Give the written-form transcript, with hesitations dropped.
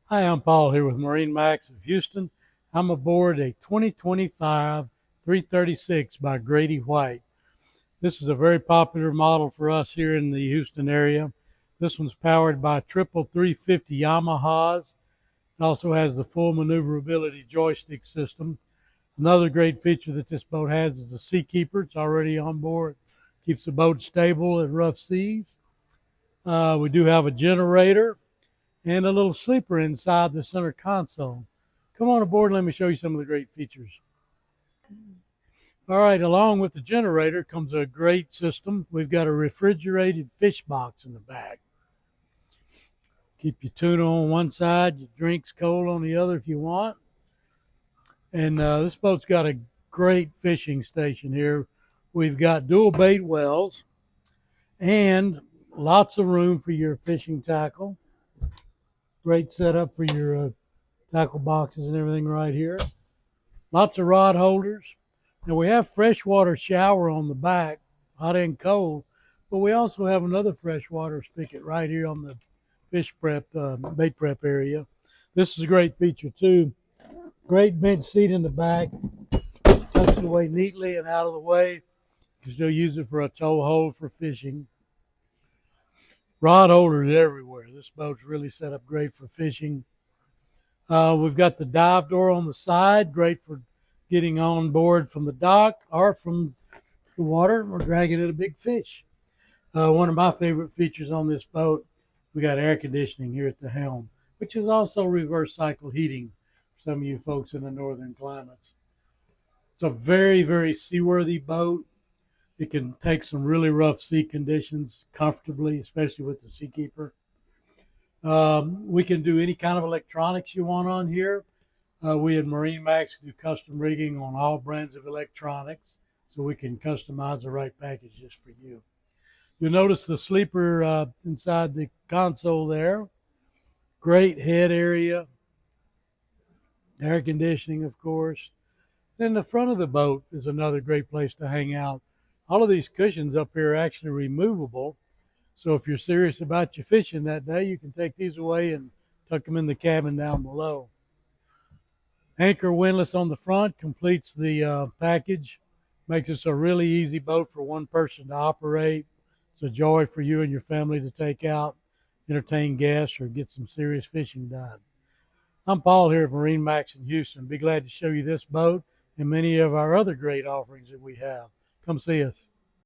Hi, I'm Paul here with MarineMax of Houston. I'm aboard a 2025 336 by Grady-White. This is a very popular model for us here in the Houston area. This one's powered by triple 350 Yamahas. It also has the full maneuverability joystick system. Another great feature that this boat has is the Seakeeper. It's already on board. Keeps the boat stable at rough seas. We do have a generator and a little sleeper inside the center console. Come on aboard and let me show you some of the great features. All right, along with the generator comes a great system. We've got a refrigerated fish box in the back. Keep your tuna on one side, your drinks cold on the other if you want. And this boat's got a great fishing station here. We've got dual bait wells and lots of room for your fishing tackle. Great setup for your tackle boxes and everything right here. Lots of rod holders. Now we have freshwater shower on the back, hot and cold, but we also have another freshwater spigot right here on the fish prep, bait prep area. This is a great feature too. Great bench seat in the back, tucks away neatly and out of the way. You can still use it for a tow hold for fishing. Rod holders everywhere. This boat's really set up great for fishing. We've got the dive door on the side, great for getting on board from the dock or from the water or dragging in a big fish. One of my favorite features on this boat, we got air conditioning here at the helm, which is also reverse cycle heating for some of you folks in the northern climates. It's a very, very seaworthy boat. It can take some really rough sea conditions comfortably, especially with the Seakeeper. We can do any kind of electronics you want on here. We at MarineMax do custom rigging on all brands of electronics, so we can customize the right package just for you. You'll notice the sleeper inside the console there. Great head area. Air conditioning, of course. Then the front of the boat is another great place to hang out. All of these cushions up here are actually removable. So if you're serious about your fishing that day, you can take these away and tuck them in the cabin down below. Anchor windlass on the front completes the package. Makes this a really easy boat for one person to operate. It's a joy for you and your family to take out, entertain guests, or get some serious fishing done. I'm Paul here at MarineMax in Houston. Be glad to show you this boat and many of our other great offerings that we have. Come see us.